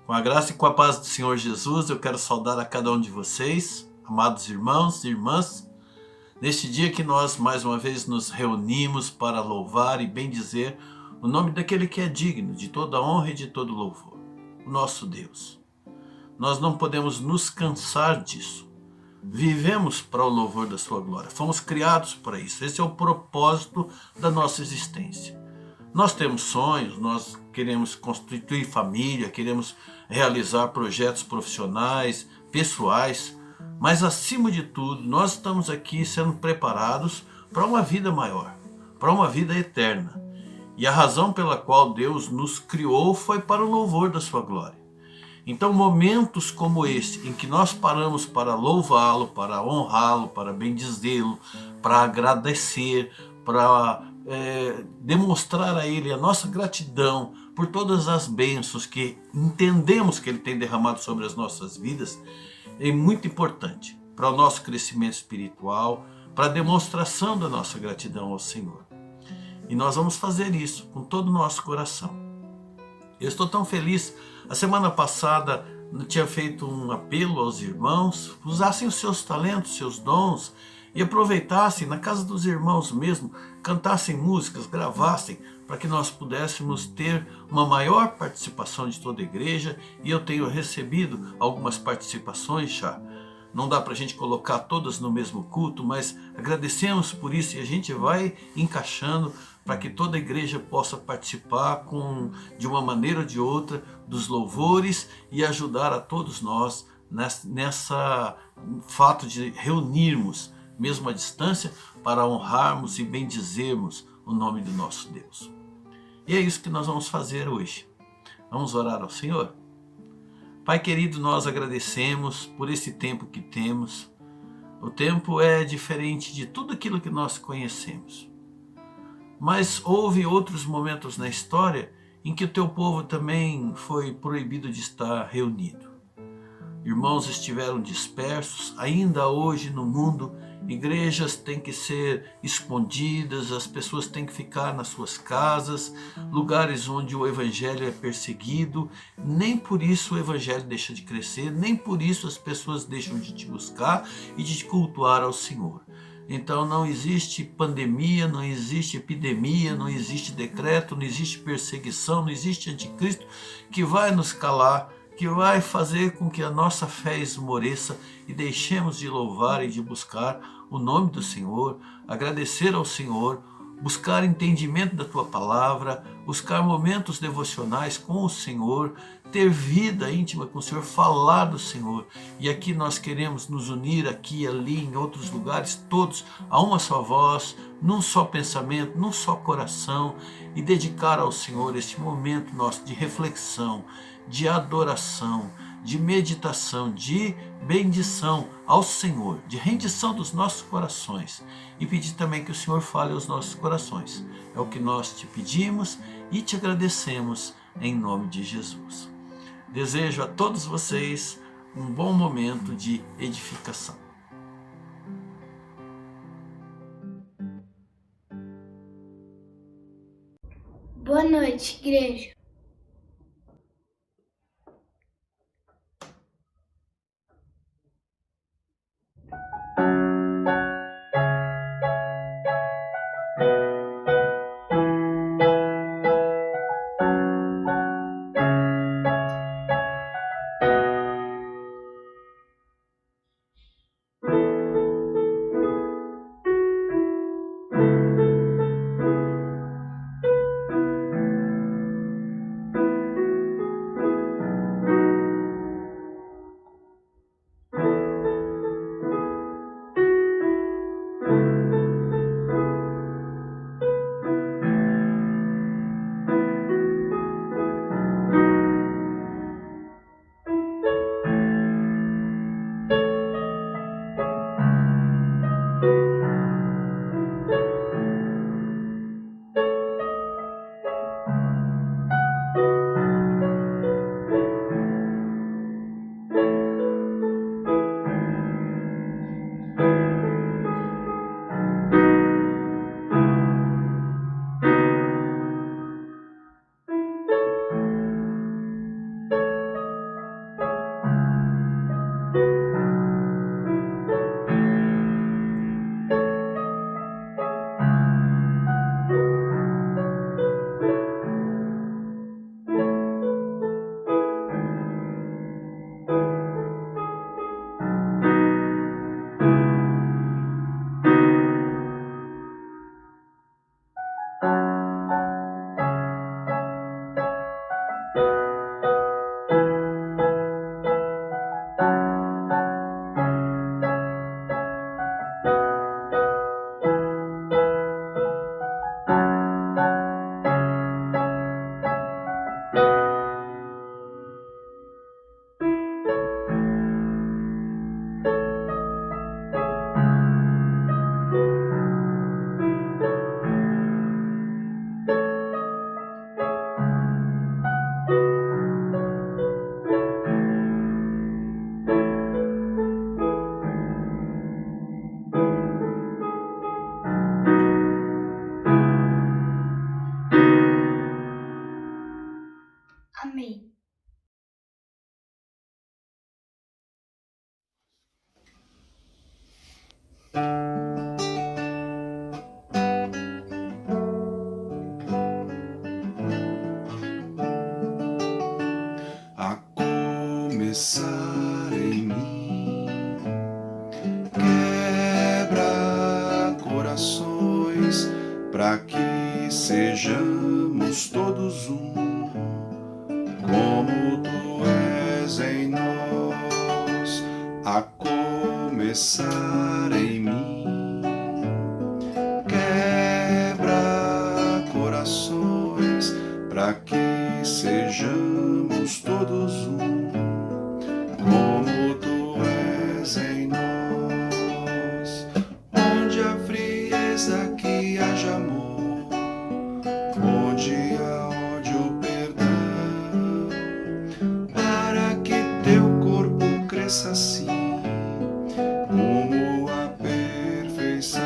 Com a graça e com a paz do Senhor Jesus, eu quero saudar a cada um de vocês, amados irmãos e irmãs, neste dia que nós mais uma vez nos reunimos para louvar e bendizer o nome daquele que é digno de toda honra e de todo louvor, o nosso Deus. Nós não podemos nos cansar disso. Vivemos para o louvor da sua glória, fomos criados para isso, esse é o propósito da nossa existência. Nós temos sonhos, nós queremos constituir família, queremos realizar projetos profissionais, pessoais, mas acima de tudo, nós estamos aqui sendo preparados para uma vida maior, para uma vida eterna. E a razão pela qual Deus nos criou foi para o louvor da sua glória. Então, momentos como esse, em que nós paramos para louvá-lo, para honrá-lo, para bendizê-lo, para agradecer, para demonstrar a Ele a nossa gratidão por todas as bênçãos que entendemos que Ele tem derramado sobre as nossas vidas, é muito importante para o nosso crescimento espiritual, para a demonstração da nossa gratidão ao Senhor. E nós vamos fazer isso com todo o nosso coração. Eu estou tão feliz. A semana passada eu tinha feito um apelo aos irmãos, usassem os seus talentos, seus dons e aproveitassem na casa dos irmãos mesmo, cantassem músicas, gravassem, para que nós pudéssemos ter uma maior participação de toda a igreja. E eu tenho recebido algumas participações já. Não dá para a gente colocar todas no mesmo culto, mas agradecemos por isso e a gente vai encaixando para que toda a igreja possa participar de uma maneira ou de outra dos louvores e ajudar a todos nós nessa fato de reunirmos, mesmo à distância, para honrarmos e bendizermos o nome do nosso Deus. E é isso que nós vamos fazer hoje. Vamos orar ao Senhor? Pai querido, nós agradecemos por esse tempo que temos. O tempo é diferente de tudo aquilo que nós conhecemos. Mas houve outros momentos na história em que o teu povo também foi proibido de estar reunido. Irmãos estiveram dispersos, ainda hoje no mundo, igrejas têm que ser escondidas, as pessoas têm que ficar nas suas casas, lugares onde o evangelho é perseguido. Nem por isso o evangelho deixa de crescer, nem por isso as pessoas deixam de te buscar e de te cultuar ao Senhor. Então não existe pandemia, não existe epidemia, não existe decreto, não existe perseguição, não existe anticristo que vai nos calar, que vai fazer com que a nossa fé esmoreça e deixemos de louvar e de buscar o nome do Senhor, agradecer ao Senhor, buscar entendimento da Tua palavra, buscar momentos devocionais com o Senhor, ter vida íntima com o Senhor, falar do Senhor. E aqui nós queremos nos unir, aqui e ali, em outros lugares, todos a uma só voz, num só pensamento, num só coração, e dedicar ao Senhor este momento nosso de reflexão, de adoração, de meditação, de bendição ao Senhor, de rendição dos nossos corações, e pedir também que o Senhor fale aos nossos corações. É o que nós te pedimos e te agradecemos em nome de Jesus. Desejo a todos vocês um bom momento de edificação. Boa noite, igreja. Amém. A começar em mim, quebra corações, para que sejamos todos um, como tu és em nós. A começar em mim, quebra corações, para que sejamos todos um, como tu és em nós. Onde há frieza, que haja amor, onde há ódio, perdão, para que teu corpo cresça assim, rumo à perfeição.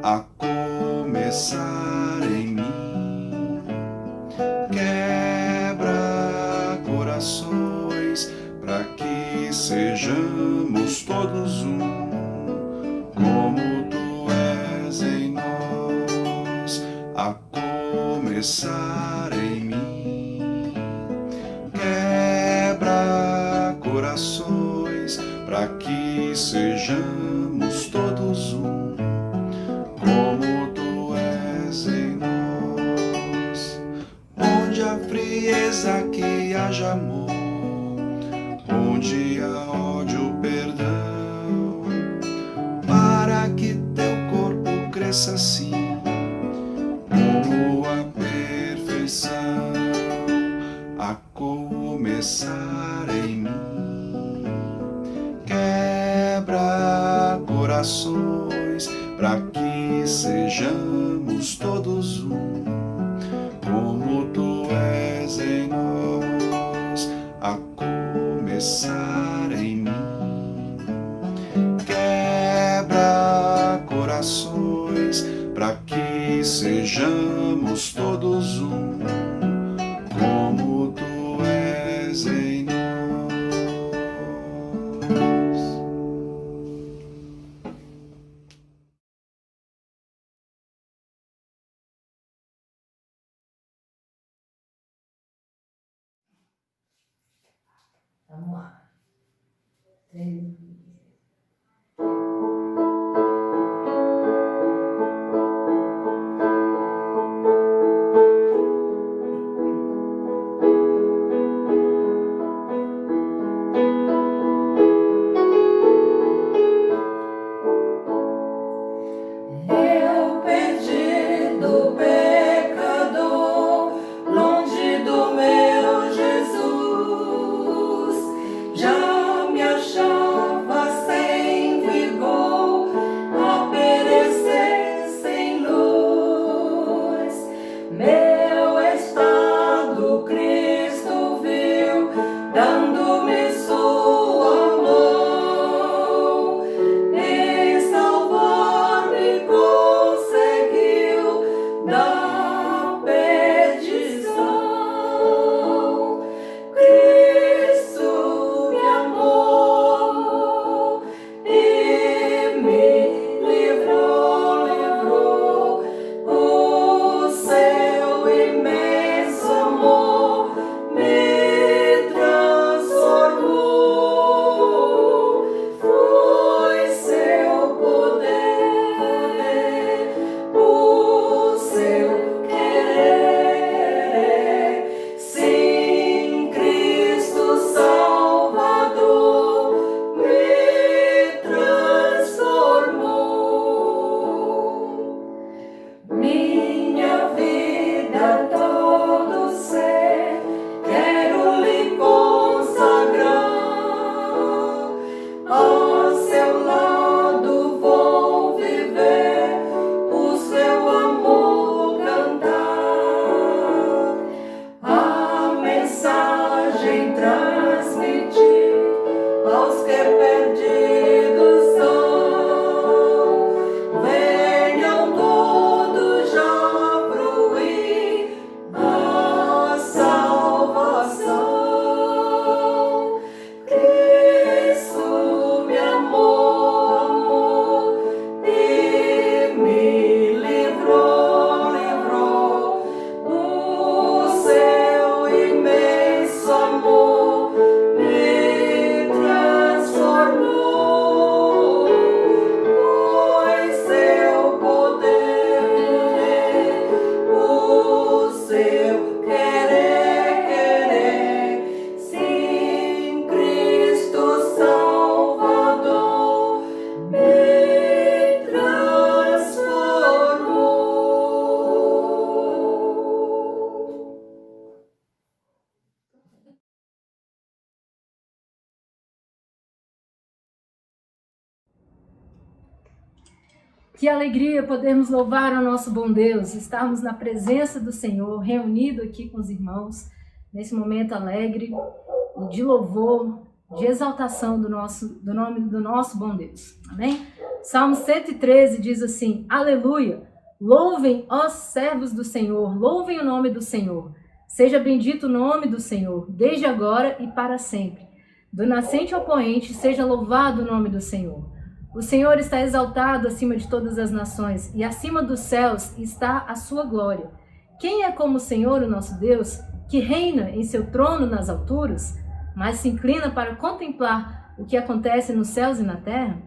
A começar em mim, quebra corações, para que sejamos todos um, como tu és em nós. A começar em mim, quebra corações, para que sejamos todos um, como tu és em nós. Onde há frieza, que haja amor, onde há ódio, perdão, para que teu corpo cresça assim, rumo à perfeição. A começar em mim, quebra corações, para que sejamos todos um, como tu és em nós. A começar em mim, quebra corações, para que sejamos todos um, como tu és em nós. Vamos lá. 3. Eu perdido pecador, longe do meu Jesus, já me achava Que alegria podermos louvar ao nosso bom Deus, estarmos na presença do Senhor, reunido aqui com os irmãos, nesse momento alegre, de louvor, de exaltação do nome do nosso bom Deus. Amém? Salmo 113 diz assim: Aleluia! Louvem, ó servos do Senhor, louvem o nome do Senhor. Seja bendito o nome do Senhor, desde agora e para sempre. Do nascente ao poente, seja louvado o nome do Senhor. O Senhor está exaltado acima de todas as nações, e acima dos céus está a sua glória. Quem é como o Senhor, o nosso Deus, que reina em seu trono nas alturas, mas se inclina para contemplar o que acontece nos céus e na terra?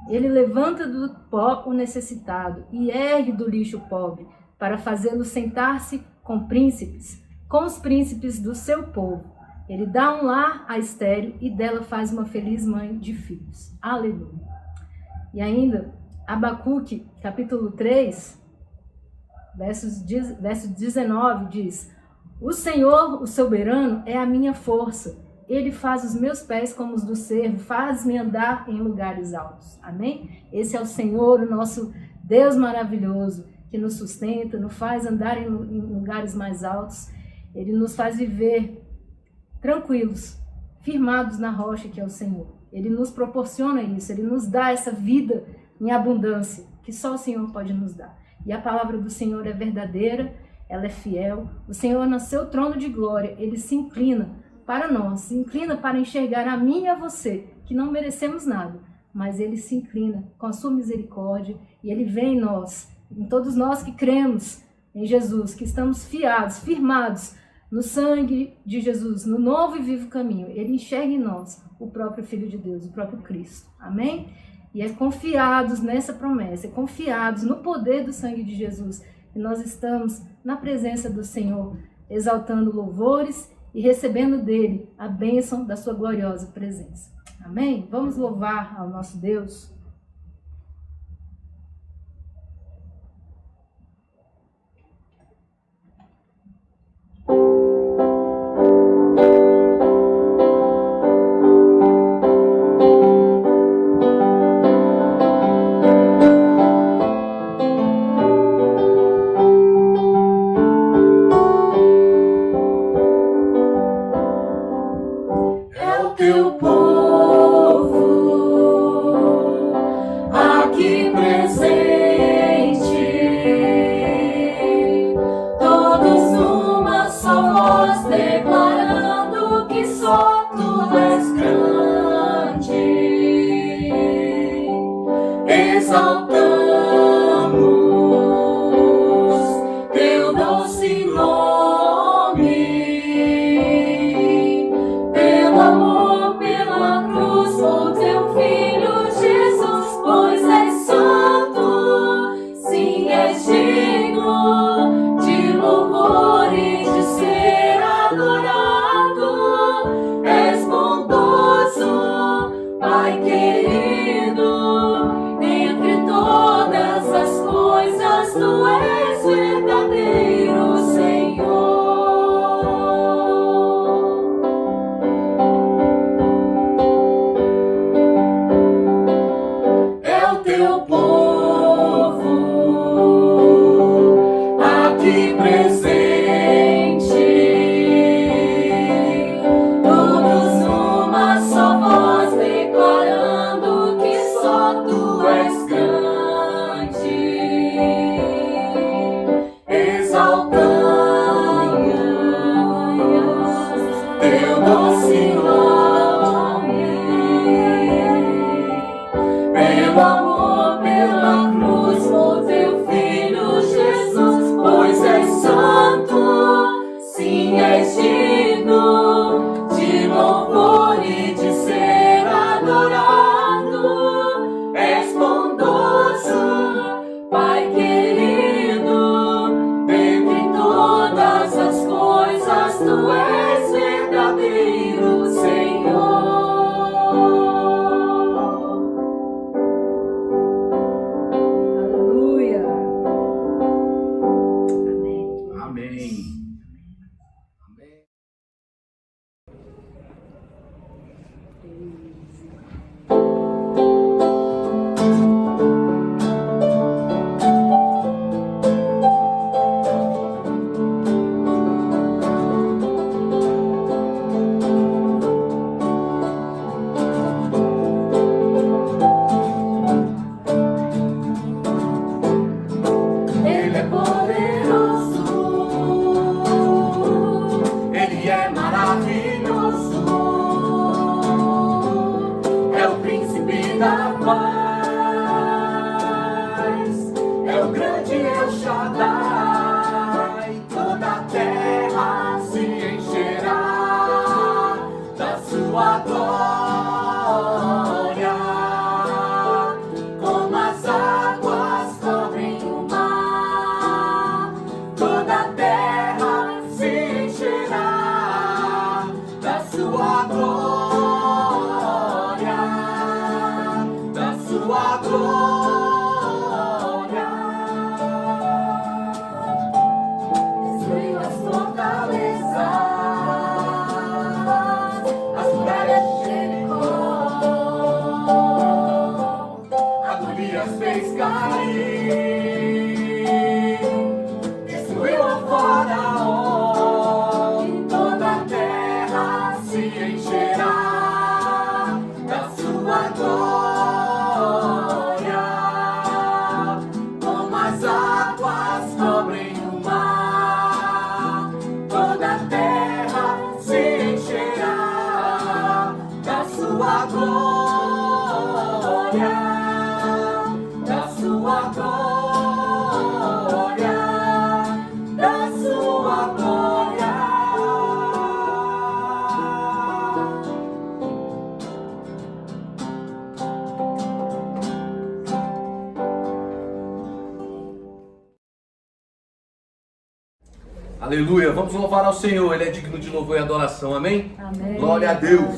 Ele levanta do pó o necessitado e ergue do lixo o pobre, para fazê-lo sentar-se com príncipes, com os príncipes do seu povo. Ele dá um lar à estéril e dela faz uma feliz mãe de filhos. Aleluia. E ainda, Abacuque, capítulo 3, verso 19, diz: O Senhor, o soberano, é a minha força. Ele faz os meus pés como os do cervo, faz-me andar em lugares altos. Amém? Esse é o Senhor, o nosso Deus maravilhoso, que nos sustenta, nos faz andar em lugares mais altos. Ele nos faz viver tranquilos, firmados na rocha que é o Senhor. Ele nos proporciona isso, Ele nos dá essa vida em abundância, que só o Senhor pode nos dar. E a palavra do Senhor é verdadeira, ela é fiel. O Senhor, no seu trono de glória, Ele se inclina para nós, se inclina para enxergar a mim e a você, que não merecemos nada, mas Ele se inclina com a sua misericórdia e Ele vem em nós, em todos nós que cremos em Jesus, que estamos fiados, firmados no sangue de Jesus, no novo e vivo caminho. Ele enxerga em nós o próprio Filho de Deus, o próprio Cristo. Amém? E é confiados nessa promessa, é confiados no poder do sangue de Jesus, que nós estamos na presença do Senhor, exaltando louvores e recebendo dele a bênção da sua gloriosa presença. Amém? Vamos louvar ao nosso Deus. Teu povo aqui presente, todos numa só voz declarando que só Tu és grande, exaltamos Teu doce nome, pelo amor, pela cruz, por Teu Filho Jesus, pois és santo, sim, és digno de louvor e de ser adorado. És bondoso, Pai querido, entre todas as coisas Tu és verdadeiro, Senhor. É o Teu povo aqui presente, todos numa só voz declarando que só Tu és grande, exaltamos Teu doce nome, pelo amor, pela cruz, por Teu Filho Jesus, pois és santo, sim, és digno de louvor e de ser adorado. És bondoso, Pai querido, dentre todas as coisas Tu és verdadeiro, Senhor. Aleluia. Amém. Amém. Aleluia. Vamos louvar ao Senhor. Ele é digno de louvor e adoração. Amém? Amém. Glória a Deus.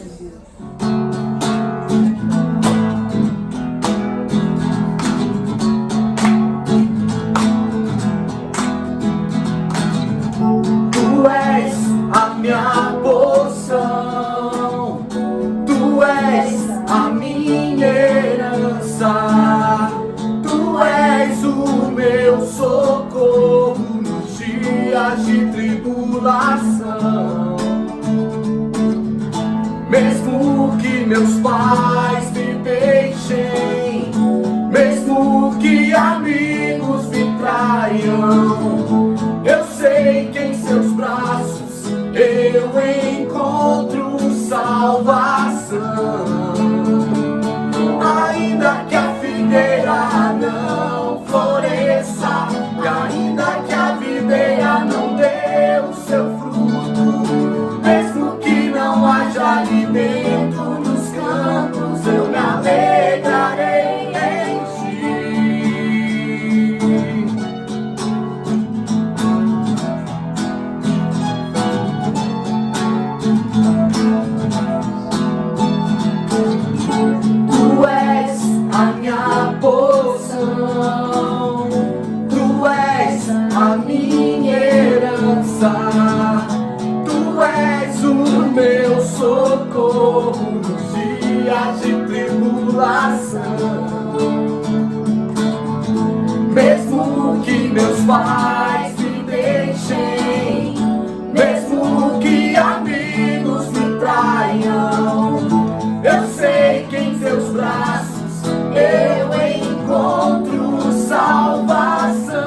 Tu és a minha porção, Tu és a minha herança, Tu és o meu socorro nos dias de tribulação. Mesmo que meus pais me deixem, mesmo que amigos me traiam, eu sei que em seus braços eu encontro salvação. Ainda que a figueira não floresça, e ainda que a videira não dê o seu fruto, mesmo que não haja alimento nos campos, eu me alegrarei em ti. Tu és a minha porção, Tu és a minha herança, Tu és o meu socorro nos dias de tribulação. Mesmo que meus pais me deixem, mesmo que amigos me traiam, eu sei que em seus braços eu encontro salvação.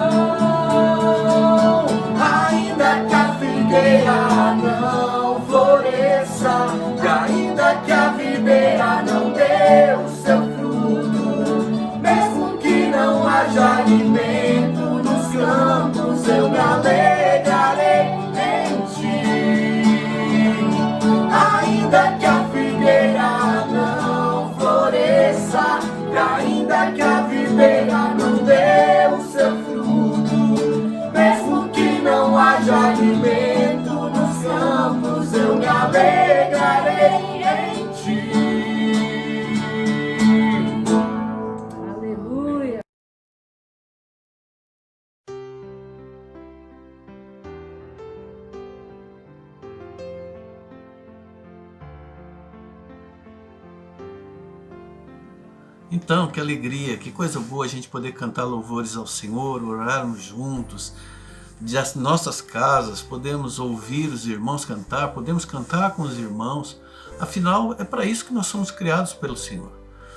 Ainda que a figueira não floresça, e ainda que a videira não dê o seu fruto, mesmo que não haja alimento nos campos, eu me alegrarei em ti. Ainda que a figueira não floresça, e ainda que a videira não dê o seu fruto, mesmo que não haja alimento nos campos, eu me alegrarei em ti. Aleluia. Então, que alegria, que coisa boa a gente poder cantar louvores ao Senhor, orarmos juntos, das nossas casas, podemos ouvir os irmãos cantar, podemos cantar com os irmãos. Afinal, é para isso que nós somos criados pelo Senhor.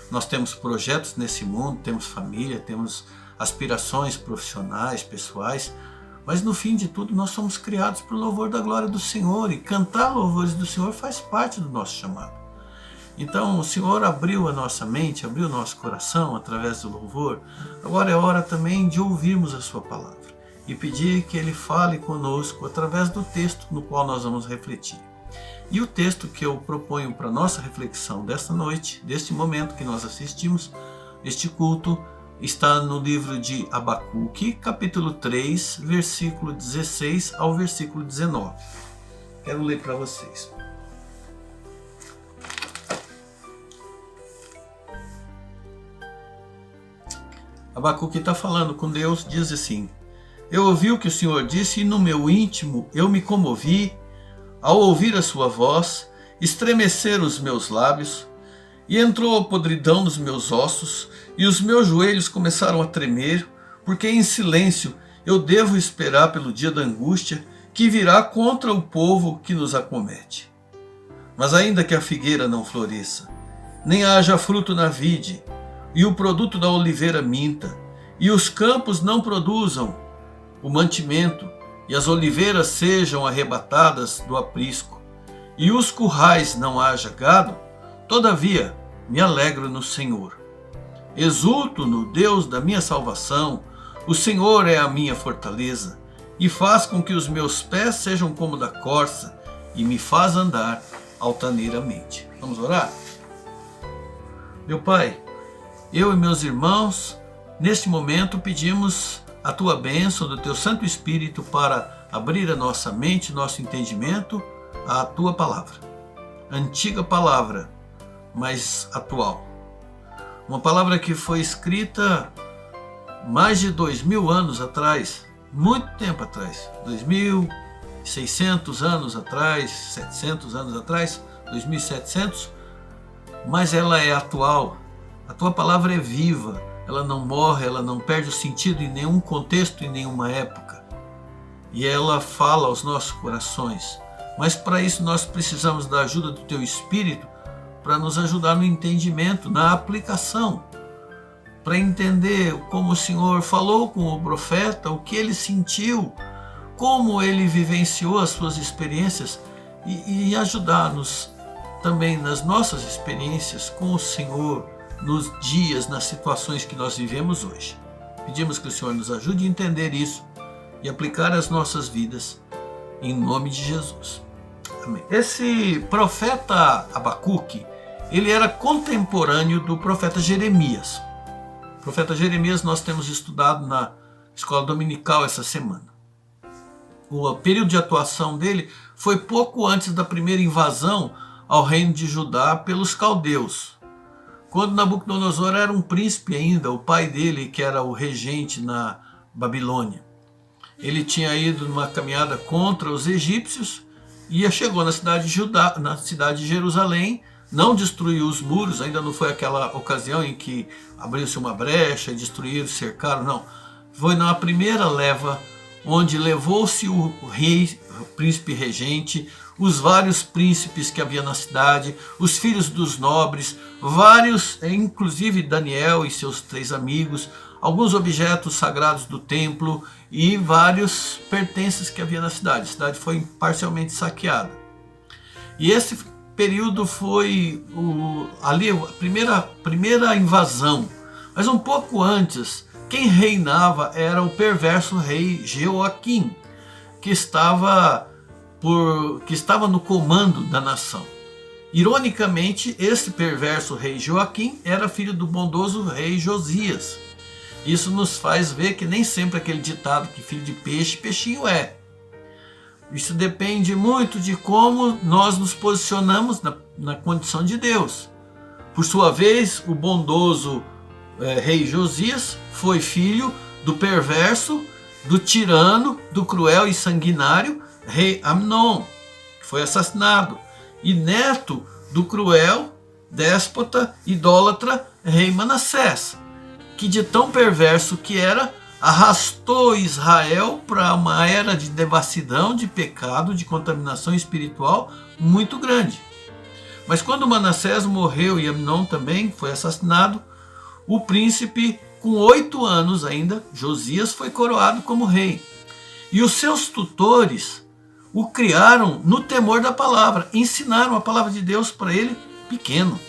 Nós temos projetos nesse mundo, temos família, temos aspirações profissionais, pessoais, mas no fim de tudo nós somos criados para o louvor da glória do Senhor, e cantar louvores do Senhor faz parte do nosso chamado. Então o Senhor abriu a nossa mente, abriu o nosso coração através do louvor. Agora é hora também de ouvirmos a sua palavra e pedir que Ele fale conosco através do texto no qual nós vamos refletir. E o texto que eu proponho para nossa reflexão desta noite, deste momento que nós assistimos, este culto, está no livro de Abacuque, capítulo 3, versículo 16 ao versículo 19. Quero ler para vocês. Abacuque está falando com Deus, diz assim: eu ouvi o que o Senhor disse e no meu íntimo eu me comovi ao ouvir a sua voz, estremeceram os meus lábios, e entrou a podridão nos meus ossos, e os meus joelhos começaram a tremer, porque em silêncio eu devo esperar pelo dia da angústia que virá contra o povo que nos acomete. Mas ainda que a figueira não floresça, nem haja fruto na vide, e o produto da oliveira minta, e os campos não produzam o mantimento, e as oliveiras sejam arrebatadas do aprisco, e os currais não haja gado, todavia me alegro no Senhor. Exulto no Deus da minha salvação, o Senhor é a minha fortaleza, e faz com que os meus pés sejam como da corça, e me faz andar altaneiramente. Vamos orar? Meu Pai, eu e meus irmãos, neste momento pedimos a Tua bênção do Teu Santo Espírito para abrir a nossa mente, nosso entendimento à tua palavra. Antiga palavra, mas atual. Uma palavra que foi escrita mais de 2000 anos atrás, muito tempo atrás, 2600 anos atrás, 700 anos atrás, 2700, mas ela é atual. A tua palavra é viva, ela não morre, ela não perde o sentido em nenhum contexto, em nenhuma época. E ela fala aos nossos corações. Mas para isso nós precisamos da ajuda do teu Espírito para nos ajudar no entendimento, na aplicação, para entender como o Senhor falou com o profeta, o que ele sentiu, como ele vivenciou as suas experiências e ajudar-nos também nas nossas experiências com o Senhor, nos dias, nas situações que nós vivemos hoje. Pedimos que o Senhor nos ajude a entender isso e aplicar às nossas vidas, em nome de Jesus. Amém. Esse profeta Abacuque, ele era contemporâneo do profeta Jeremias. O profeta Jeremias nós temos estudado na escola dominical essa semana. O período de atuação dele foi pouco antes da primeira invasão ao reino de Judá pelos caldeus, quando Nabucodonosor era um príncipe ainda, o pai dele, que era o regente na Babilônia. Ele tinha ido numa caminhada contra os egípcios e chegou na cidade de Judá, na cidade de Jerusalém, não destruiu os muros, ainda não foi aquela ocasião em que abriu-se uma brecha e destruíram, cercaram, não. Foi na primeira leva, onde levou-se o rei, o príncipe regente, os vários príncipes que havia na cidade, os filhos dos nobres, vários, inclusive Daniel e seus 3 amigos, alguns objetos sagrados do templo e vários pertences que havia na cidade. A cidade foi parcialmente saqueada. E esse período foi ali a primeira invasão. Mas um pouco antes, quem reinava era o perverso rei Jeoaquim, que estava no comando da nação. Ironicamente, esse perverso rei Joaquim era filho do bondoso rei Josias. Isso nos faz ver que nem sempre aquele ditado que filho de peixe, peixinho é. Isso depende muito de como nós nos posicionamos na condição de Deus. Por sua vez, o bondoso rei Josias foi filho do perverso, do tirano, do cruel e sanguinário rei Amnon, que foi assassinado, e neto do cruel, déspota, idólatra rei Manassés, que de tão perverso que era, arrastou Israel para uma era de devassidão, de pecado, de contaminação espiritual muito grande. Mas quando Manassés morreu e Amnon também foi assassinado, o príncipe, com 8 anos ainda, Josias, foi coroado como rei. E os seus tutores o criaram no temor da palavra, ensinaram a palavra de Deus para ele pequeno.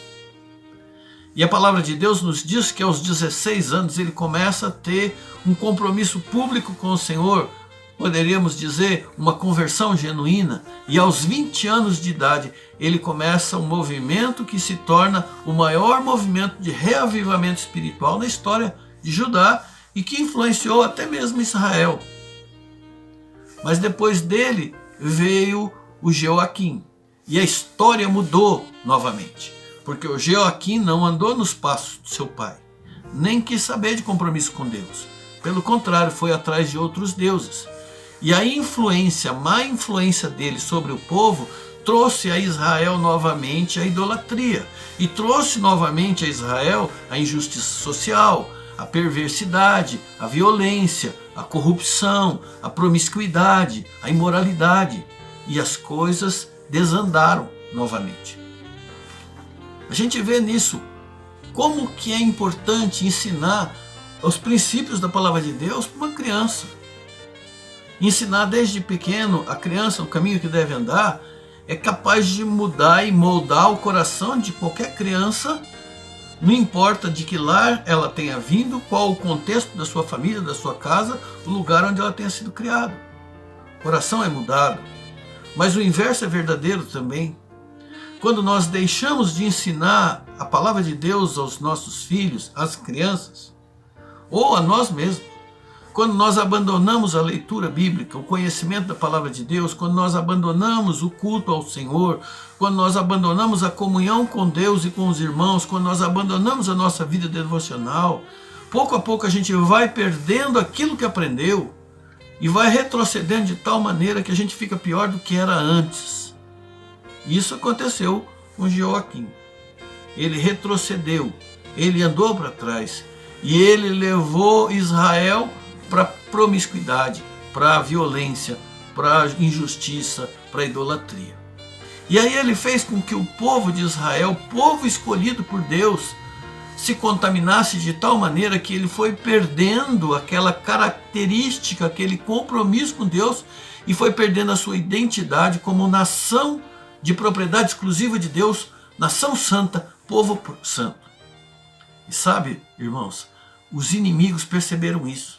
E a palavra de Deus nos diz que aos 16 anos ele começa a ter um compromisso público com o Senhor, poderíamos dizer uma conversão genuína, e aos 20 anos de idade ele começa um movimento que se torna o maior movimento de reavivamento espiritual na história de Judá e que influenciou até mesmo Israel. Mas depois dele veio o Jeoaquim, e a história mudou novamente, porque o Jeoaquim não andou nos passos do seu pai, nem quis saber de compromisso com Deus. Pelo contrário, foi atrás de outros deuses. E a má influência dele sobre o povo trouxe a Israel novamente a idolatria, e trouxe novamente a Israel a injustiça social, a perversidade, a violência, a corrupção, a promiscuidade, a imoralidade, e as coisas desandaram novamente. A gente vê nisso como que é importante ensinar os princípios da palavra de Deus para uma criança. Ensinar desde pequeno a criança o caminho que deve andar é capaz de mudar e moldar o coração de qualquer criança, não importa de que lar ela tenha vindo, qual o contexto da sua família, da sua casa, o lugar onde ela tenha sido criada. O coração é mudado. Mas o inverso é verdadeiro também. Quando nós deixamos de ensinar a palavra de Deus aos nossos filhos, às crianças, ou a nós mesmos, quando nós abandonamos a leitura bíblica, o conhecimento da palavra de Deus, quando nós abandonamos o culto ao Senhor, quando nós abandonamos a comunhão com Deus e com os irmãos, quando nós abandonamos a nossa vida devocional, pouco a pouco a gente vai perdendo aquilo que aprendeu e vai retrocedendo de tal maneira que a gente fica pior do que era antes. Isso aconteceu com Joaquim. Ele retrocedeu, ele andou para trás e ele levou Israel para promiscuidade, para violência, para injustiça, para idolatria. E aí ele fez com que o povo de Israel, povo escolhido por Deus, se contaminasse de tal maneira que ele foi perdendo aquela característica, aquele compromisso com Deus e foi perdendo a sua identidade como nação de propriedade exclusiva de Deus, nação santa, povo santo. E sabe, irmãos, os inimigos perceberam isso.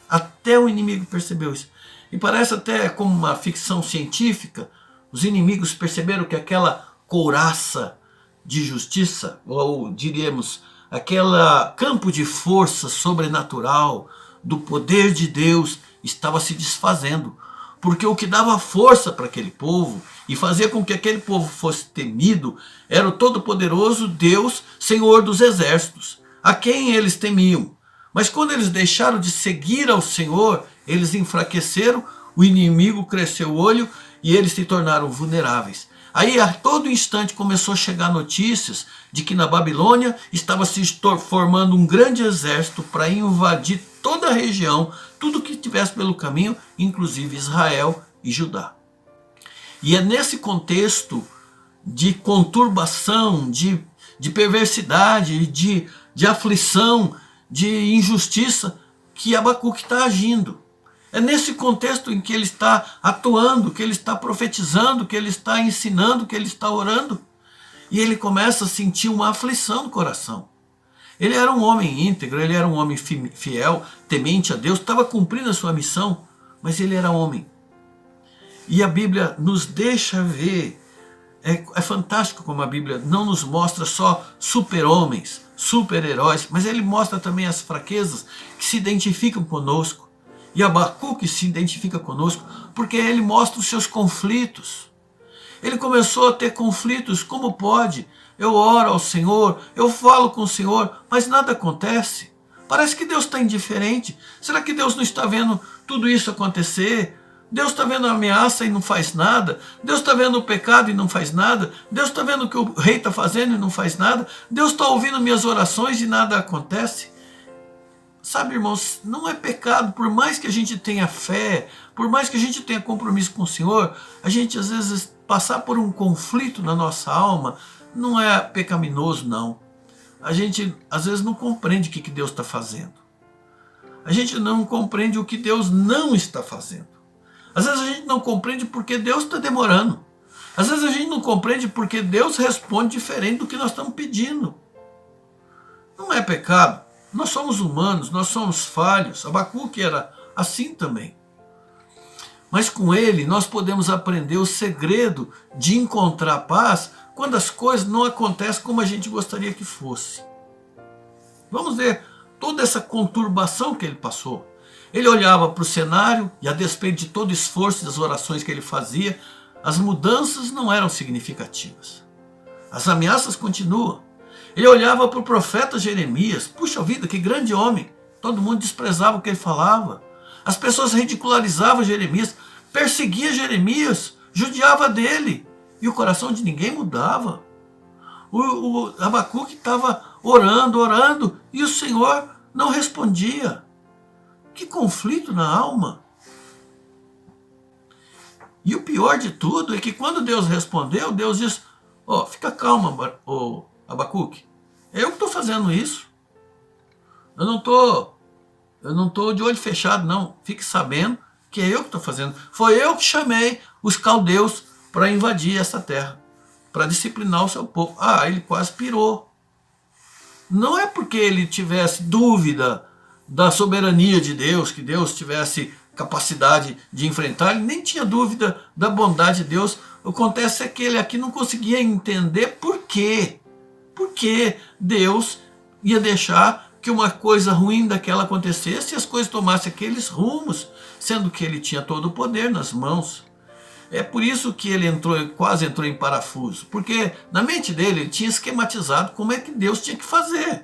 Até o inimigo percebeu isso. E parece até como uma ficção científica. Os inimigos perceberam que aquela couraça de justiça, ou diríamos, aquele campo de força sobrenatural do poder de Deus estava se desfazendo. Porque o que dava força para aquele povo e fazia com que aquele povo fosse temido era o todo-poderoso Deus, Senhor dos exércitos, a quem eles temiam. Mas quando eles deixaram de seguir ao Senhor, eles enfraqueceram, o inimigo cresceu o olho e eles se tornaram vulneráveis. Aí a todo instante começou a chegar notícias de que na Babilônia estava se formando um grande exército para invadir toda a região, tudo que tivesse pelo caminho, inclusive Israel e Judá. E é nesse contexto de conturbação, de perversidade, de aflição, de injustiça que Abacuque está agindo. É nesse contexto em que ele está atuando, que ele está profetizando, que ele está ensinando, que ele está orando. E ele começa a sentir uma aflição no coração. Ele era um homem íntegro, ele era um homem fiel, temente a Deus, estava cumprindo a sua missão, mas ele era homem. E a Bíblia nos deixa ver, é fantástico como a Bíblia não nos mostra só super-homens, super-heróis, mas ele mostra também as fraquezas que se identificam conosco. E Abacuque se identifica conosco porque ele mostra os seus conflitos. Ele começou a ter conflitos, como pode? Eu oro ao Senhor, eu falo com o Senhor, mas nada acontece. Parece que Deus está indiferente. Será que Deus não está vendo tudo isso acontecer? Deus está vendo a ameaça e não faz nada? Deus está vendo o pecado e não faz nada? Deus está vendo o que o rei está fazendo e não faz nada? Deus está ouvindo minhas orações e nada acontece? Sabe, irmãos, não é pecado, por mais que a gente tenha fé, por mais que a gente tenha compromisso com o Senhor, a gente às vezes passar por um conflito na nossa alma não é pecaminoso, não. A gente às vezes não compreende o que Deus está fazendo. A gente não compreende o que Deus não está fazendo. Às vezes a gente não compreende porque Deus está demorando. Às vezes a gente não compreende porque Deus responde diferente do que nós estamos pedindo. Não é pecado. Nós somos humanos, nós somos falhos. Abacuque era assim também. Mas com ele nós podemos aprender o segredo de encontrar paz quando as coisas não acontecem como a gente gostaria que fosse. Vamos ver toda essa conturbação que ele passou. Ele olhava para o cenário e, a despeito de todo o esforço e das orações que ele fazia, as mudanças não eram significativas. As ameaças continuam. Ele olhava para o profeta Jeremias. Puxa vida, que grande homem. Todo mundo desprezava o que ele falava. As pessoas ridicularizavam Jeremias, perseguia Jeremias, judiava dele. E o coração de ninguém mudava. O Abacuque estava orando, e o Senhor não respondia. Que conflito na alma. E o pior de tudo é que quando Deus respondeu, Deus disse, fica calma, Abacuque. Eu que estou fazendo isso. Eu não estou de olho fechado, não. Fique sabendo que é eu que estou fazendo. Foi eu que chamei os caldeus para invadir essa terra, para disciplinar o seu povo. Ele quase pirou. Não é porque ele tivesse dúvida da soberania de Deus, que Deus tivesse capacidade de enfrentar, ele nem tinha dúvida da bondade de Deus. O que acontece é que ele aqui não conseguia entender por quê. Por que Deus ia deixar que uma coisa ruim daquela acontecesse e as coisas tomassem aqueles rumos, sendo que ele tinha todo o poder nas mãos. É por isso que ele quase entrou em parafuso, porque na mente dele ele tinha esquematizado como é que Deus tinha que fazer.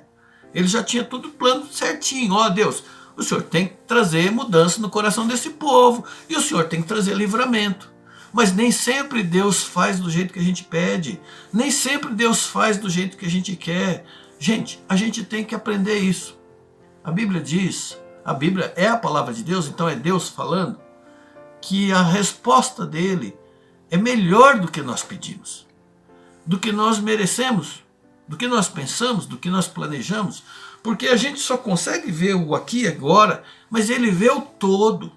Ele já tinha tudo plano certinho. Ó, Deus, o Senhor tem que trazer mudança no coração desse povo e o Senhor tem que trazer livramento. Mas nem sempre Deus faz do jeito que a gente pede, nem sempre Deus faz do jeito que a gente quer. Gente, a gente tem que aprender isso. A Bíblia diz, a Bíblia é a palavra de Deus, então é Deus falando, que a resposta dele é melhor do que nós pedimos, do que nós merecemos, do que nós pensamos, do que nós planejamos, porque a gente só consegue ver o aqui e agora, mas ele vê o todo.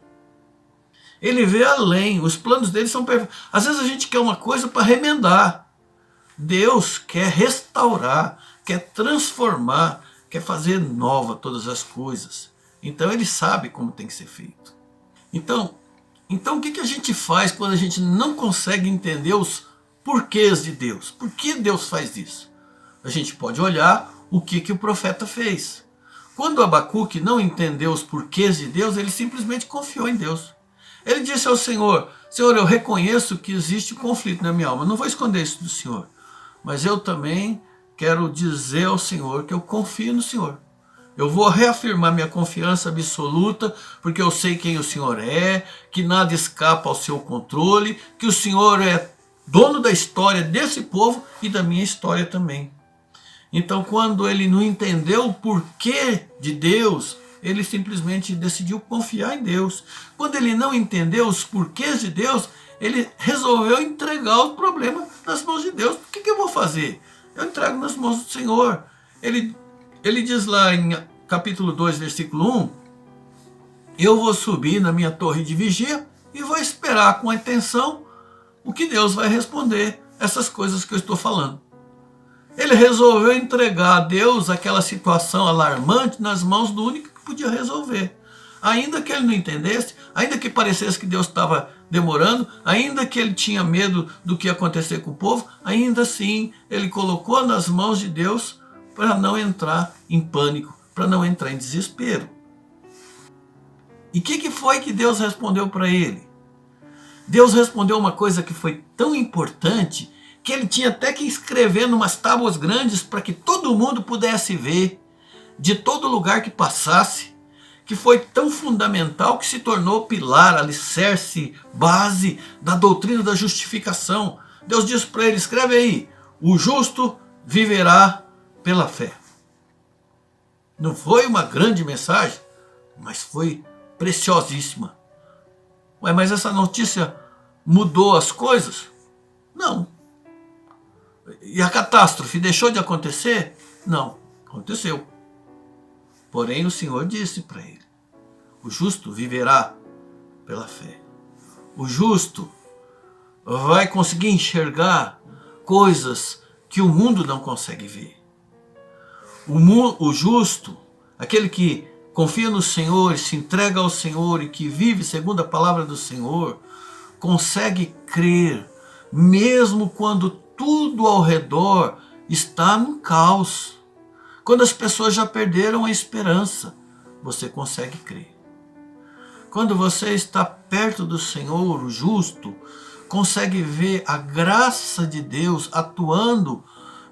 Ele vê além, os planos dele são perfeitos. Às vezes a gente quer uma coisa para remendar. Deus quer restaurar, quer transformar, quer fazer nova todas as coisas. Então ele sabe como tem que ser feito. Então o que a gente faz quando a gente não consegue entender os porquês de Deus? Por que Deus faz isso? A gente pode olhar o que o profeta fez. Quando Abacuque não entendeu os porquês de Deus, ele simplesmente confiou em Deus. Ele disse ao Senhor, Senhor, eu reconheço que existe um conflito na minha alma, não vou esconder isso do Senhor, mas eu também quero dizer ao Senhor que eu confio no Senhor. Eu vou reafirmar minha confiança absoluta, porque eu sei quem o Senhor é, que nada escapa ao seu controle, que o Senhor é dono da história desse povo e da minha história também. Então, quando ele não entendeu o porquê de Deus, ele simplesmente decidiu confiar em Deus. Quando ele não entendeu os porquês de Deus, ele resolveu entregar o problema nas mãos de Deus. O que eu vou fazer? Eu entrego nas mãos do Senhor. Ele diz lá em capítulo 2, versículo 1, eu vou subir na minha torre de vigia e vou esperar com atenção o que Deus vai responder essas coisas que eu estou falando. Ele resolveu entregar a Deus aquela situação alarmante nas mãos do único que podia resolver. Ainda que ele não entendesse, ainda que parecesse que Deus estava demorando, ainda que ele tinha medo do que ia acontecer com o povo, ainda assim ele colocou nas mãos de Deus para não entrar em pânico, para não entrar em desespero. E o que foi que Deus respondeu para ele? Deus respondeu uma coisa que foi tão importante que ele tinha até que escrever numas tábuas grandes para que todo mundo pudesse ver, de todo lugar que passasse, que foi tão fundamental que se tornou pilar, alicerce, base da doutrina da justificação. Deus disse para ele, escreve aí, o justo viverá pela fé. Não foi uma grande mensagem, mas foi preciosíssima. Ué, mas essa notícia mudou as coisas? Não. E a catástrofe deixou de acontecer? Não, aconteceu. Porém o Senhor disse para ele, o justo viverá pela fé. O justo vai conseguir enxergar coisas que o mundo não consegue ver. O justo, aquele que confia no Senhor, se entrega ao Senhor e que vive segundo a palavra do Senhor, consegue crer, mesmo quando tudo ao redor está no caos. Quando as pessoas já perderam a esperança, você consegue crer. Quando você está perto do Senhor, o justo, consegue ver a graça de Deus atuando,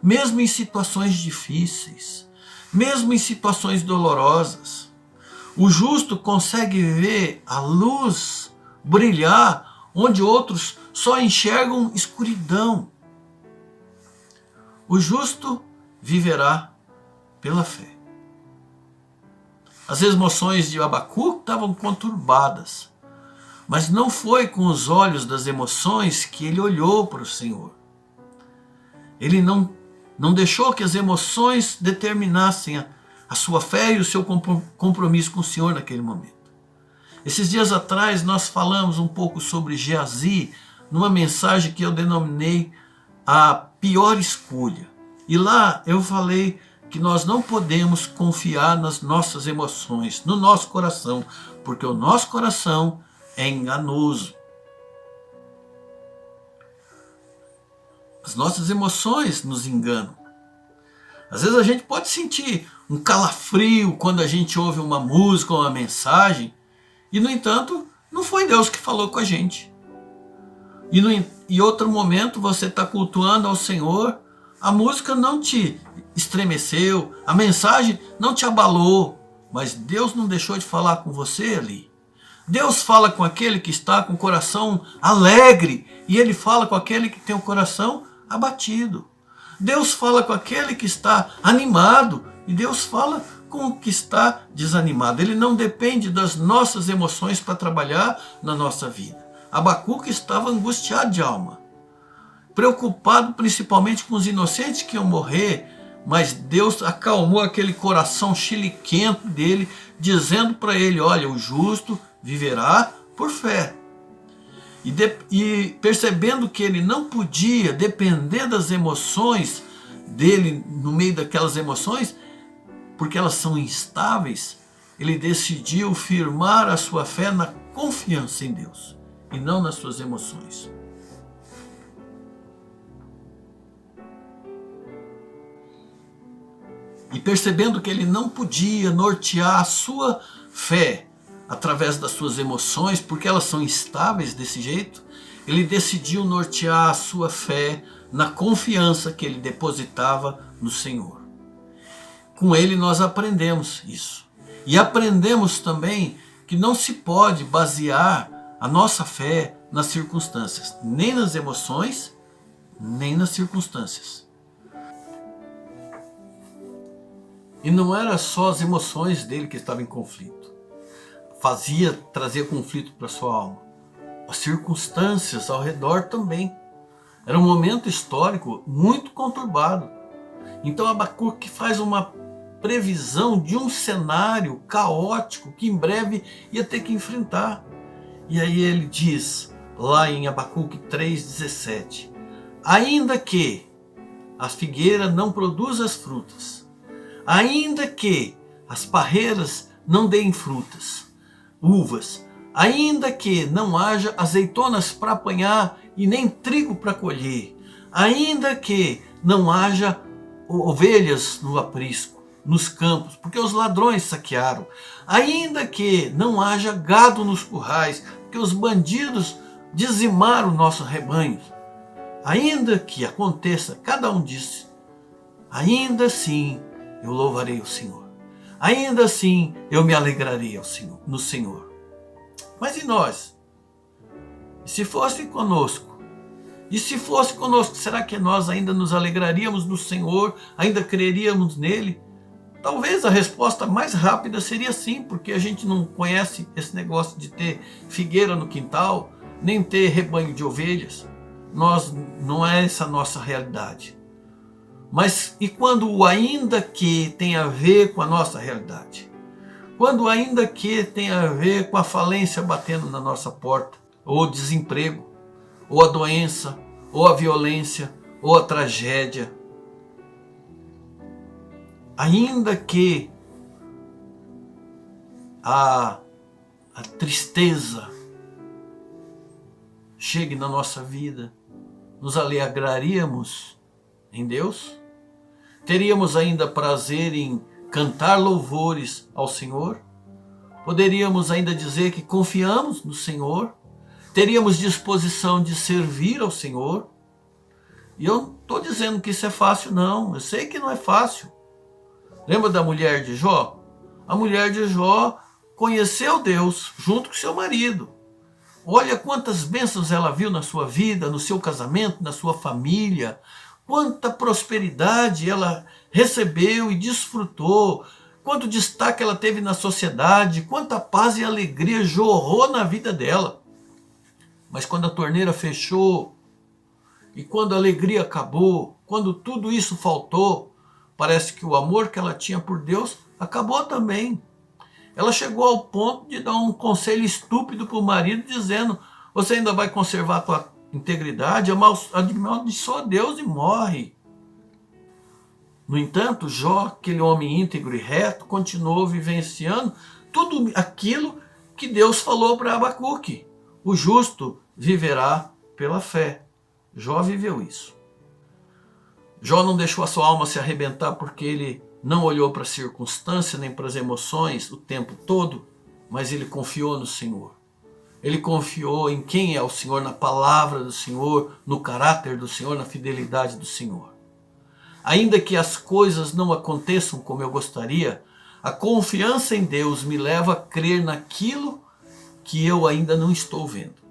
mesmo em situações difíceis, mesmo em situações dolorosas. O justo consegue ver a luz brilhar onde outros só enxergam escuridão. O justo viverá pela fé. As emoções de Abacuque estavam conturbadas, mas não foi com os olhos das emoções que ele olhou para o Senhor. Ele não deixou que as emoções determinassem a sua fé e o seu compromisso com o Senhor naquele momento. Esses dias atrás nós falamos um pouco sobre Geazi, numa mensagem que eu denominei a pior escolha. E lá eu falei que nós não podemos confiar nas nossas emoções, no nosso coração, porque o nosso coração é enganoso. As nossas emoções nos enganam. Às vezes a gente pode sentir um calafrio quando a gente ouve uma música ou uma mensagem, e no entanto, não foi Deus que falou com a gente. E em outro momento você está cultuando ao Senhor, a música não te estremeceu, a mensagem não te abalou, mas Deus não deixou de falar com você ali. Deus fala com aquele que está com o coração alegre, e Ele fala com aquele que tem o coração abatido. Deus fala com aquele que está animado, e Deus fala com o que está desanimado. Ele não depende das nossas emoções para trabalhar na nossa vida. Abacuque estava angustiado de alma, preocupado principalmente com os inocentes que iam morrer, mas Deus acalmou aquele coração chiliquento dele, dizendo para ele: olha, o justo viverá por fé. E percebendo que ele não podia depender das emoções dele, no meio daquelas emoções, porque elas são instáveis, ele decidiu firmar a sua fé na confiança em Deus e não nas suas emoções. E percebendo que ele não podia nortear a sua fé através das suas emoções, porque elas são instáveis desse jeito, ele decidiu nortear a sua fé na confiança que ele depositava no Senhor. Com ele nós aprendemos isso. E aprendemos também que não se pode basear a nossa fé nas circunstâncias, nem nas emoções, nem nas circunstâncias. E não era só as emoções dele que estavam em conflito. Trazia conflito para sua alma. As circunstâncias ao redor também. Era um momento histórico muito conturbado. Então Abacuque faz uma previsão de um cenário caótico que em breve ia ter que enfrentar. E aí ele diz, lá em Abacuque 3,17: ainda que a figueira não produza as frutas, ainda que as parreiras não deem frutas, uvas, ainda que não haja azeitonas para apanhar e nem trigo para colher, ainda que não haja ovelhas no aprisco, nos campos, porque os ladrões saquearam, ainda que não haja gado nos currais, porque os bandidos dizimaram o nosso rebanho, ainda que aconteça, cada um disse, ainda assim eu louvarei o Senhor, ainda assim eu me alegrarei no Senhor. Mas e nós? E se fosse conosco? E se fosse conosco, será que nós ainda nos alegraríamos no Senhor? Ainda creríamos nele? Talvez a resposta mais rápida seria sim, porque a gente não conhece esse negócio de ter figueira no quintal, nem ter rebanho de ovelhas. Não é essa a nossa realidade. Mas e quando o ainda que tem a ver com a nossa realidade? Quando ainda que tem a ver com a falência batendo na nossa porta, ou o desemprego, ou a doença, ou a violência, ou a tragédia. Ainda que a tristeza chegue na nossa vida, nos alegraríamos em Deus? Teríamos ainda prazer em cantar louvores ao Senhor? Poderíamos ainda dizer que confiamos no Senhor? Teríamos disposição de servir ao Senhor? E eu não estou dizendo que isso é fácil, não. Eu sei que não é fácil. Lembra da mulher de Jó? A mulher de Jó conheceu Deus junto com seu marido. Olha quantas bênçãos ela viu na sua vida, no seu casamento, na sua família. Quanta prosperidade ela recebeu e desfrutou. Quanto destaque ela teve na sociedade. Quanta paz e alegria jorrou na vida dela. Mas quando a torneira fechou, e quando a alegria acabou, quando tudo isso faltou, parece que o amor que ela tinha por Deus acabou também. Ela chegou ao ponto de dar um conselho estúpido para o marido, dizendo: você ainda vai conservar a tua integridade? Amaldiçoa Deus e morre. No entanto, Jó, aquele homem íntegro e reto, continuou vivenciando tudo aquilo que Deus falou para Abacuque. O justo viverá pela fé. Jó viveu isso. Jó não deixou a sua alma se arrebentar porque ele não olhou para a circunstância nem para as emoções o tempo todo, mas ele confiou no Senhor. Ele confiou em quem é o Senhor, na palavra do Senhor, no caráter do Senhor, na fidelidade do Senhor. Ainda que as coisas não aconteçam como eu gostaria, a confiança em Deus me leva a crer naquilo que eu ainda não estou vendo.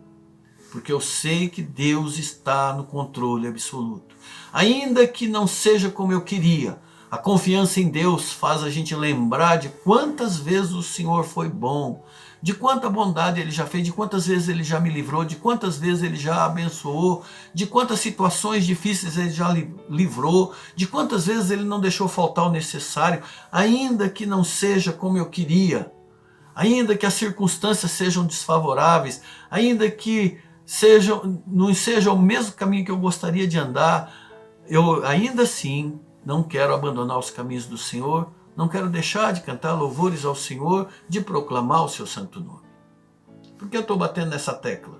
Porque eu sei que Deus está no controle absoluto. Ainda que não seja como eu queria, a confiança em Deus faz a gente lembrar de quantas vezes o Senhor foi bom, de quanta bondade Ele já fez, de quantas vezes Ele já me livrou, de quantas vezes Ele já abençoou, de quantas situações difíceis Ele já livrou, de quantas vezes Ele não deixou faltar o necessário, ainda que não seja como eu queria, ainda que as circunstâncias sejam desfavoráveis, ainda que não seja o mesmo caminho que eu gostaria de andar, eu ainda assim não quero abandonar os caminhos do Senhor, não quero deixar de cantar louvores ao Senhor, de proclamar o seu santo nome. Por que eu estou batendo nessa tecla?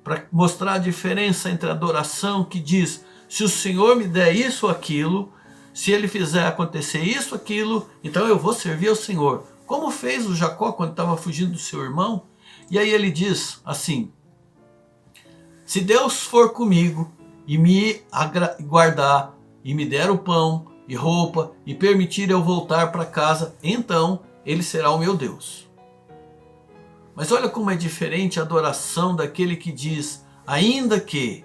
Para mostrar a diferença entre a adoração que diz, se o Senhor me der isso ou aquilo, se Ele fizer acontecer isso ou aquilo, então eu vou servir ao Senhor. Como fez o Jacó quando estava fugindo do seu irmão? E aí ele diz assim, se Deus for comigo e me guardar e me der o pão e roupa e permitir eu voltar para casa, então Ele será o meu Deus. Mas olha como é diferente a adoração daquele que diz, ainda que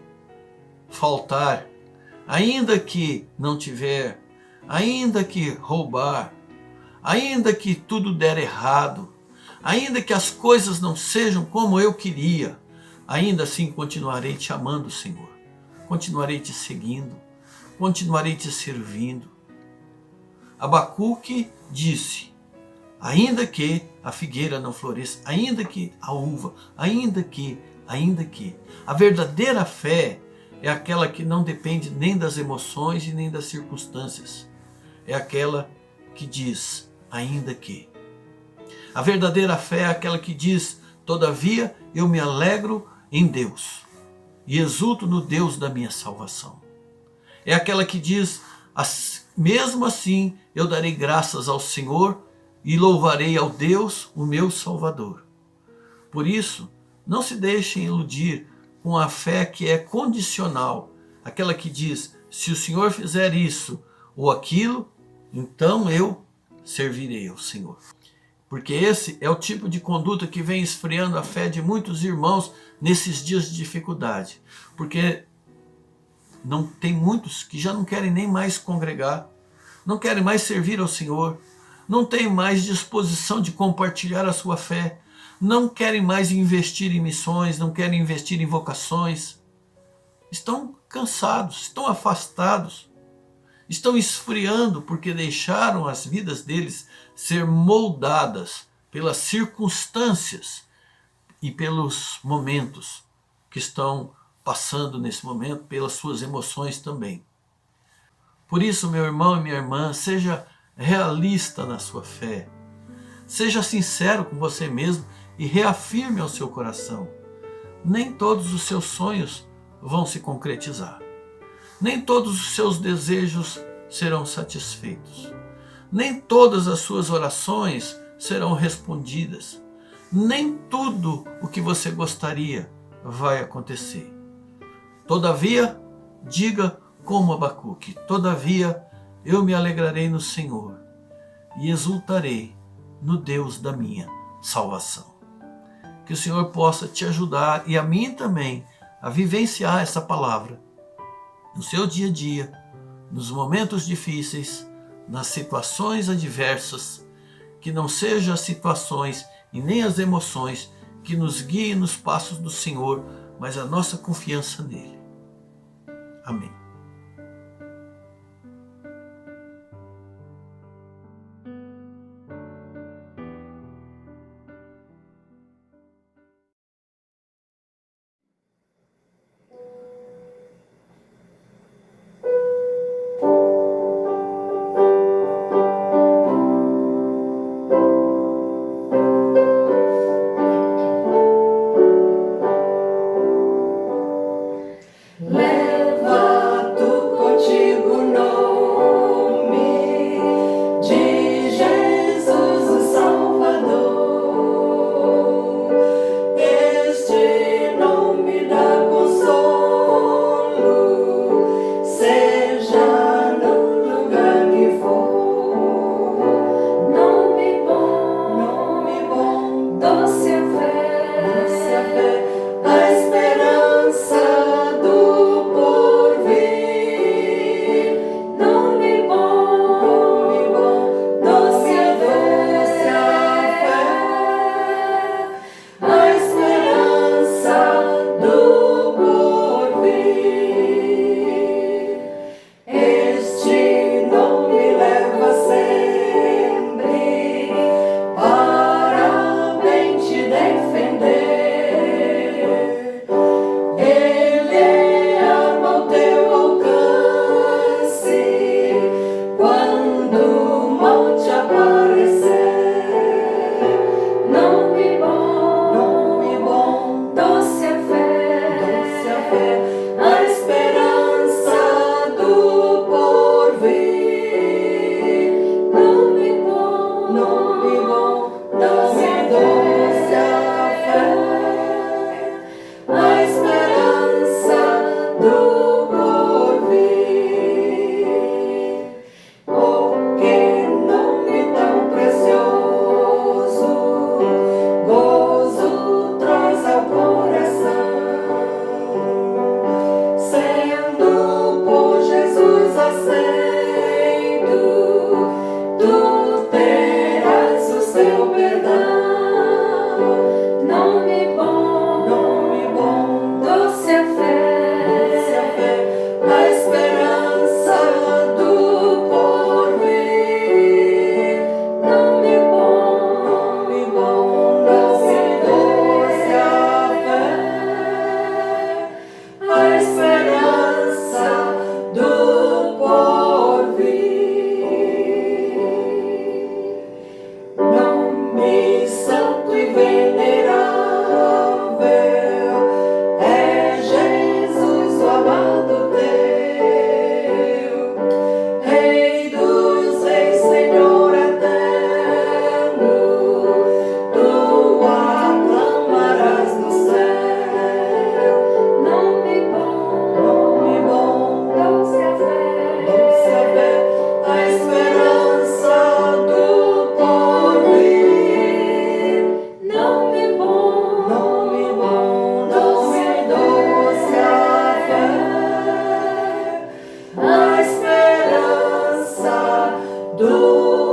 faltar, ainda que não tiver, ainda que roubar, ainda que tudo der errado, ainda que as coisas não sejam como eu queria, ainda assim continuarei te amando, Senhor. Continuarei te seguindo, continuarei te servindo. Abacuque disse, ainda que a figueira não floresça, ainda que a uva, ainda que. A verdadeira fé é aquela que não depende nem das emoções e nem das circunstâncias. É aquela que diz, ainda que. A verdadeira fé é aquela que diz, todavia eu me alegro em Deus e exulto no Deus da minha salvação. É aquela que diz, mesmo assim eu darei graças ao Senhor e louvarei ao Deus, o meu Salvador. Por isso, não se deixem iludir com a fé que é condicional, aquela que diz, se o Senhor fizer isso ou aquilo, então eu servirei ao Senhor. Porque esse é o tipo de conduta que vem esfriando a fé de muitos irmãos nesses dias de dificuldade. Porque não tem muitos que já não querem nem mais congregar, não querem mais servir ao Senhor, não têm mais disposição de compartilhar a sua fé, não querem mais investir em missões, não querem investir em vocações. Estão cansados, estão afastados, estão esfriando porque deixaram as vidas deles ser moldadas pelas circunstâncias e pelos momentos que estão passando nesse momento, pelas suas emoções também. Por isso, meu irmão e minha irmã, seja realista na sua fé. Seja sincero com você mesmo e reafirme ao seu coração. Nem todos os seus sonhos vão se concretizar. Nem todos os seus desejos serão satisfeitos. Nem todas as suas orações serão respondidas. Nem tudo o que você gostaria vai acontecer. Todavia, diga como Abacuque, todavia eu me alegrarei no Senhor e exultarei no Deus da minha salvação. Que o Senhor possa te ajudar e a mim também a vivenciar essa palavra no seu dia a dia, nos momentos difíceis, nas situações adversas, que não sejam as situações e nem as emoções que nos guiem nos passos do Senhor, mas a nossa confiança nele. Amém. Leva tudo